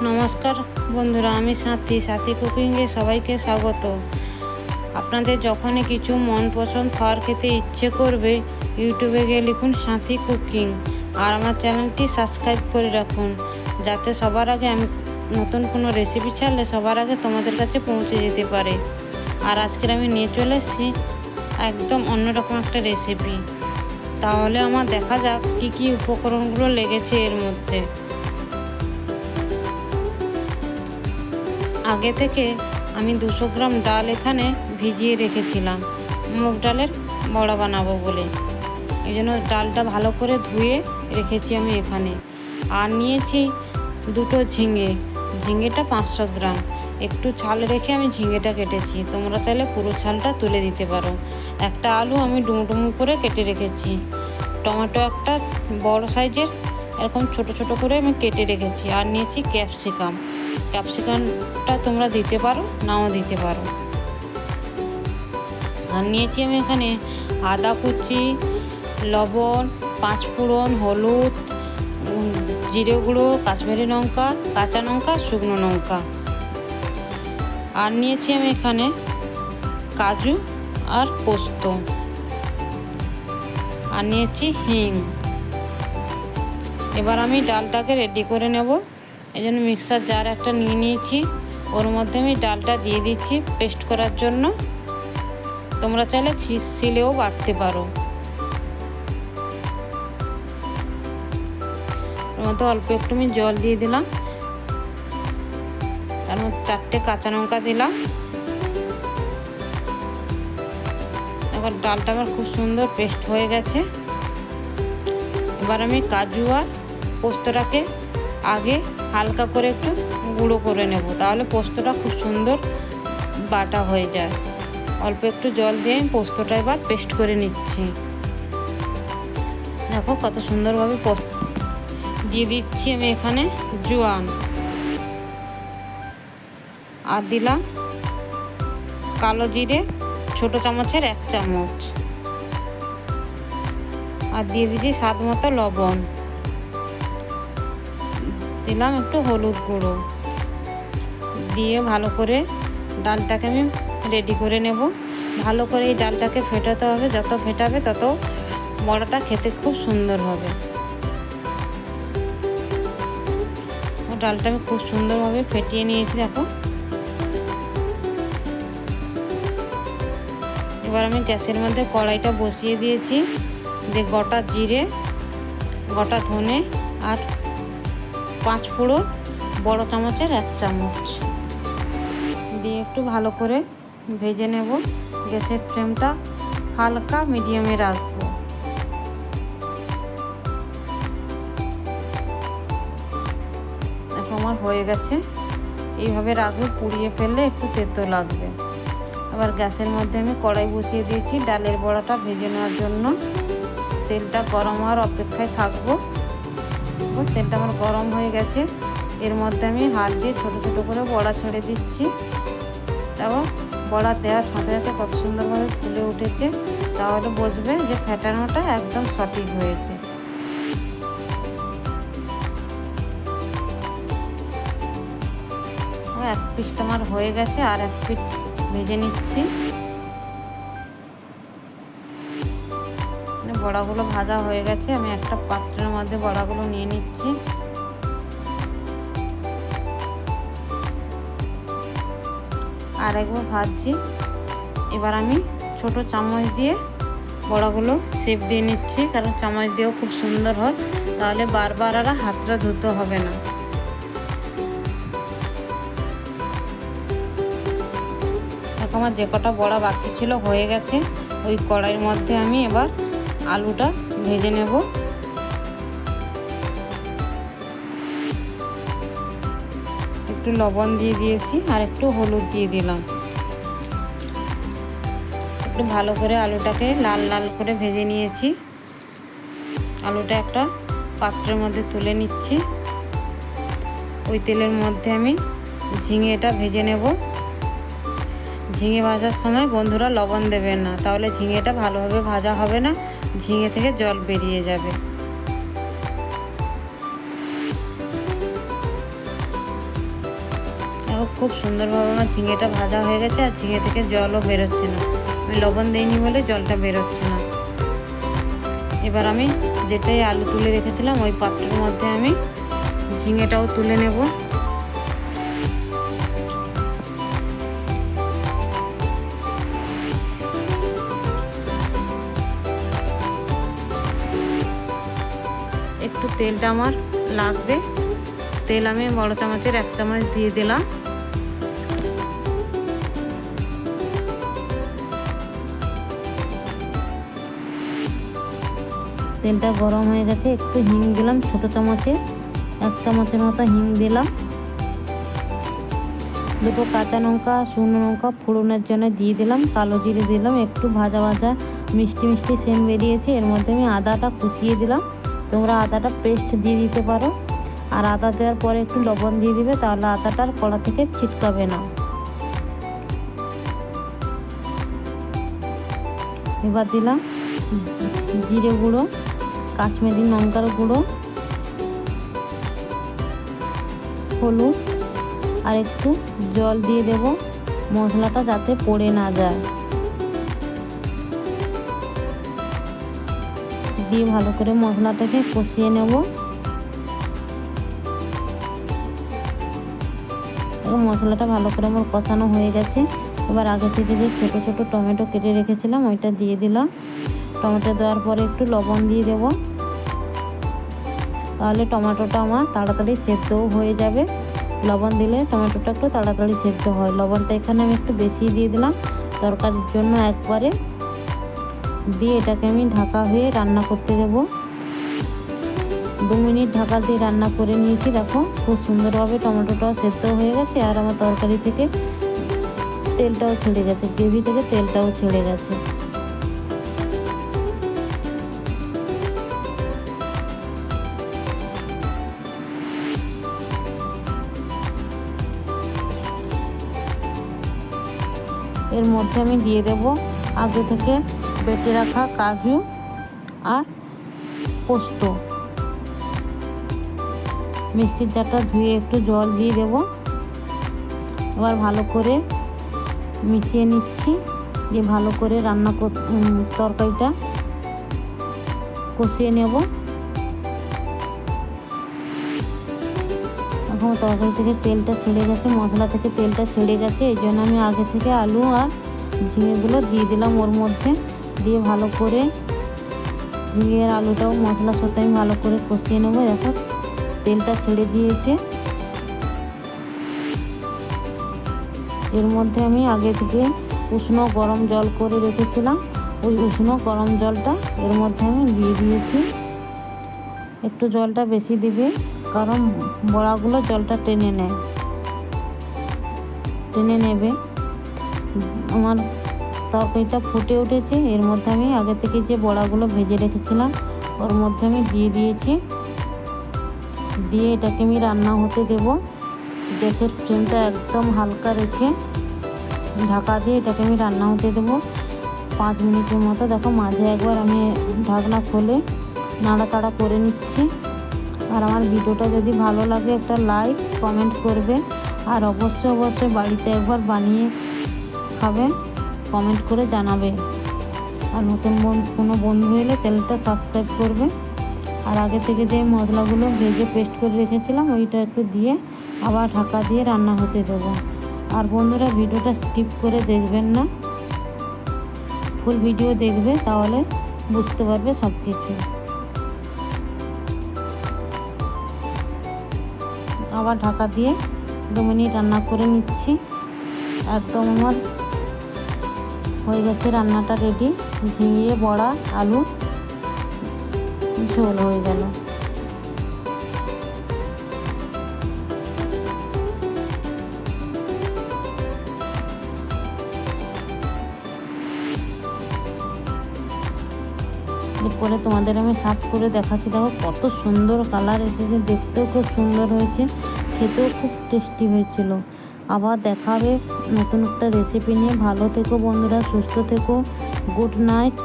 নমস্কার বন্ধুরা, আমি সাথী কুকিংয়ে সবাইকে স্বাগত। আপনাদের যখনই কিছু মন পছন্দ খাবার খেতে ইচ্ছে করবে, ইউটিউবে গিয়ে লিখুন সাথী কুকিং আর আমার চ্যানেলটি সাবস্ক্রাইব করে রাখুন, যাতে সবার আগে আমি নতুন কোনো রেসিপি ছাড়লে সবার আগে তোমাদের কাছে পৌঁছে যেতে পারে। আর আজকের আমি নিয়ে চলে এসেছি একদম অন্যরকম একটা রেসিপি। তাহলে আমার দেখা যাক কী কী উপকরণগুলো লেগেছে এর মধ্যে। আগে থেকে আমি 200 গ্রাম ডাল এখানে ভিজিয়ে রেখেছিলাম মুগ ডালের বড়া বানাবো বলে। এই জন্য ডালটা ভালো করে ধুয়ে রেখেছি আমি এখানে। আর নিয়েছি দুটো ঝিঙেটা 500 গ্রাম। একটু ছাল রেখে আমি ঝিঙেটা কেটেছি, তোমরা চাইলে পুরো ছালটা তুলে দিতে পারো। একটা আলু আমি ডুমো করে কেটে রেখেছি। টমেটো একটা বড় সাইজের এরকম ছোট ছোট করে আমি কেটে রেখেছি। আর নিয়েছি ক্যাপসিকামটা তোমরা দিতে পারো, নাও দিতে পারো। আর নিয়েছি আমি এখানে আদা কুচি, লবণ, 5 ফোড়ন, হলুদ, জিরে গুঁড়ো, কাশ্মীরি লঙ্কা, কাঁচা লঙ্কা, শুকনো লঙ্কা। আর নিয়েছি আমি এখানে কাজু আর পোস্ত। আর নিয়েছি হিং। এবার আমি ডালটাকে রেডি করে নেব। এই জন্য মিক্সার জার একটা নিয়ে নিয়েছি, ওর মধ্যে আমি ডালটা দিয়ে দিচ্ছি পেস্ট করার জন্য। তোমরা চাইলে শিলেও বাটতে পারো। ওর মধ্যে অল্প একটু আমি জল দিয়ে দিলাম, তার মধ্যে 4টে কাঁচা লঙ্কা দিলাম। এবার ডালটা আমার খুব সুন্দর পেস্ট হয়ে গেছে। এবার আমি কাজু আর পোস্তটাকে আগে হালকা করে একটু গুঁড়ো করে নেব, তাহলে পোস্তটা খুব সুন্দর বাটা হয়ে যায়। অল্প একটু জল দিয়ে আমি পোস্তটা এবার পেস্ট করে নিচ্ছি। দেখো কত সুন্দরভাবে পোস্ত দিয়ে দিচ্ছি আমি এখানে জোয়ান। আর দিলাম কালো জিরে ছোট চামচের 1 চামচ। আর দিয়ে দিচ্ছি স্বাদ মতো লবণ। দিলাম একটু হলুদ গুঁড়ো দিয়ে ভালো করে ডালটাকে আমি রেডি করে নেব। ভালো করে এই ডালটাকে ফেটাতে হবে, যত ফেটাবে তত বড়াটা খেতে খুব সুন্দর হবে। ডালটা আমি খুব সুন্দরভাবে ফেটিয়ে নিয়েছি, দেখো। এবার আমি গ্যাসের মধ্যে কড়াইটা বসিয়ে দিয়েছি। যে গোটা জিরে, গোটা ধনে আর 5 ফোড়ন বড় চামচের 1 চামচ দিয়ে একটু ভালো করে ভেজে নেব। গ্যাসের ফ্লেমটা হালকা মিডিয়ামে রাখবো। দেখো আমার হয়ে গেছে। এইভাবে রাখবো, পুড়িয়ে ফেললে একটু তেতো লাগবে। এবার গ্যাসের মধ্যে আমি কড়াই বসিয়ে দিয়েছি ডালের বড়াটা ভেজে নেওয়ার জন্য। তেলটা গরম হওয়ার অপেক্ষায় থাকবো। তেলটা আমার গরম হয়ে গেছে। এর মধ্যে আমি হাত দিয়ে ছোট ছোট করে বড়া ছেড়ে দিচ্ছি। দেখো বড়া দেওয়ার সাথে সাথে কত সুন্দরভাবে ফুলে উঠেছে, তাহলে বুঝবে যে ফেটানোটা একদম সঠিক হয়েছে। এক পিসটা আমার হয়ে গেছে, আর এক পিস ভেজে নিচ্ছি। বড়াগুলো ভাজা হয়ে গেছে। আমি একটা পাত্রের মধ্যে বড়াগুলো নিয়ে নিচ্ছি। আর একবার ভাজছি। এবার আমি ছোট চামচ দিয়ে বড়াগুলো শেপ দিয়ে নিচ্ছি, কারণ চামচ দিয়েও খুব সুন্দর হয়, তাহলে বারবার আর হাতটা ধুতে হবে না। এখন আমার যে কটা বড়া বাকি ছিল হয়ে গেছে। ওই কড়াইয়ের মধ্যে আমি এবার আলুটা ভেজে নেব। একটু লবণ দিয়ে দিয়েছি আর একটু হলুদ দিয়ে দিলাম। একটু ভালো করে আলুটাকে লাল লাল করে ভেজে নিয়েছি। আলুটা একটা পাত্রের মধ্যে তুলে নিচ্ছি। ওই তেলের মধ্যে আমি ঝিঙেটা ভেজে নেব। ঝিঙে ভাজার সময় বন্ধুরা লবণ দেবেন না, তাহলে ঝিঙেটা ভালোভাবে ভাজা হবে না, ঝিঙে থেকে জল বেরিয়ে যাবে। খুব সুন্দরভাবে আমার ঝিঙেটা ভাজা হয়ে গেছে, আর ঝিঙে থেকে জলও বেরোচ্ছে না। আমি লবণ দিইনি বলে জলটা বেরোচ্ছে না। এবার আমি যেটাই আলু তুলে রেখেছিলাম ওই পাত্রের মধ্যে আমি ঝিঙেটাও তুলে নেব। একটু তেলটা আমার লাগবে, তেল আমি বড় চামচের 1 চামচ দিয়ে দিলাম। তেলটা গরম হয়ে গেছে, একটু হিং দিলাম, ছোট চামচে 1 চামচের মতো হিং দিলাম। দুটো কাঁচা লঙ্কা, শুকনো লঙ্কা ফোড়নের জন্য দিয়ে দিলাম, কালো জিরে দিলাম। একটু ভাজা ভাজা মিষ্টি মিষ্টি সেন্ট বেরিয়েছে। এর মধ্যে আমি আদাটা কুচিয়ে দিলাম, তোমরা আদাটা পেস্ট দিয়ে দিতে পারো। আর আদা দেওয়ার পরে একটু লবণ দিয়ে দিবে, তাহলে আদাটার কড়া থেকে ছিটকাবে না। এবার দিলাম জিরে গুঁড়ো, কাশ্মীরি লঙ্কার গুঁড়ো, হলুদ, আর একটু জল দিয়ে দেব মশলাটা যাতে পড়ে না যায়। দিয়ে ভালো করে মশলাটাকে কষিয়ে নেব। মশলাটা ভালো করে আমার কষানো হয়ে গেছে। এবার আগে থেকে যে ছোট ছোট টমেটো কেটে রেখেছিলাম ওইটা দিয়ে দিলাম। টমেটো দেওয়ার পরে একটু লবণ দিয়ে দেব, তাহলে টমেটোটা আমার তাড়াতাড়ি সেদ্ধও হয়ে যাবে। লবণ দিলে টমেটোটা একটু তাড়াতাড়ি সেদ্ধ হয়। লবণটা এখানে আমি একটু বেশি দিয়ে দিলাম তরকারির জন্য একবারে। দিয়ে এটাকে আমি ঢাকা হয়ে রান্না করতে দেব। 2 মিনিট ঢাকা দিয়ে রান্না করে নিয়েছি। দেখো খুব সুন্দরভাবে টমেটোটাও সেদ্ধ হয়ে গেছে, আর আমার তরকারি থেকে তেলটাও ছেড়ে গেছে, গ্রেভি থেকে তেলটাও ছেড়ে গেছে। এর মধ্যে আমি দিয়ে দেব আগে থেকে বেটে রাখা কাজু আর পোস্ত। মিক্সির জারটা ধুয়ে একটু জল দিয়ে দেব। এবার ভালো করে মিশিয়ে নিচ্ছি, দিয়ে ভালো করে তরকারিটা কষিয়ে নেব। এখন তরকারি থেকে তেলটা ছেড়ে গেছে, মশলা থেকে তেলটা ছেড়ে গেছে। এই জন্য আমি আগে থেকে আলু আর ঝিঙেগুলো দিয়ে দিলাম ওর মধ্যে। দিয়ে ভালো করে ঝিঙে আর আলুটাও মশলার সাথে আমি ভালো করে কষিয়ে নেবো। দেখো তেলটা ছেড়ে দিয়েছে। এর মধ্যে আমি আগে থেকে উষ্ণ গরম জল করে রেখেছিলাম, ওই উষ্ণ গরম জলটা এর মধ্যে আমি দিয়ে দিয়েছি। একটু জলটা বেশি দিবে, কারণ বড়াগুলো জলটা টেনে নেবে। আমার তরকারিটা ফুটে উঠেছে। এর মধ্যে আমি আগে থেকে যে বড়াগুলো ভেজে রেখেছিলাম ওর মধ্যে আমি দিয়ে দিয়েছি। দিয়ে এটাকে আমি রান্না হতে দেব। গ্যাসের ফ্লেমটা একদম হালকা রেখে ঢাকা দিয়ে এটাকে আমি রান্না হতে দেবো 5 মিনিটের মতো। দেখো মাঝে একবার আমি ঢাকনা খুলে নাড়াচাড়া করে নিচ্ছি। আর আমার ভিডিওটা যদি ভালো লাগে একটা লাইক কমেন্ট করবে, আর অবশ্যই বাড়িতে একবার বানিয়ে খাবেন, কমেন্ট করে জানাবে। আর নতুন কোনো বন্ধু এলে চ্যানেলটা সাবস্ক্রাইব করবে। আর আগে থেকে যে মশলাগুলো ভেজে পেস্ট করে রেখেছিলাম ওইটা একটু দিয়ে আবার ঢাকা দিয়ে রান্না হতে দেবো। আর বন্ধুরা ভিডিওটা স্কিপ করে দেখবেন না, ফুল ভিডিও দেখবে, তাহলে বুঝতে পারবে সব কিছু। আবার ঢাকা দিয়ে 2 মিনিট রান্না করে নিচ্ছি। একদম আমার হয়ে গেছে রান্নাটা রেডি। ঝিঙে বড়া আলু ঝোল হয়ে গেল। এরপরে তোমাদের আমি সার্ভ করে দেখাচ্ছি। দেখো কত সুন্দর কালার এসেছে, দেখতেও খুব সুন্দর হয়েছে, খেতেও খুব টেস্টি হয়েছিল। আবার দেখা হবে নতুন একটা রেসিপি নিয়ে। ভালো থেকো বন্ধুরা, সুস্থ থেকো। Good night.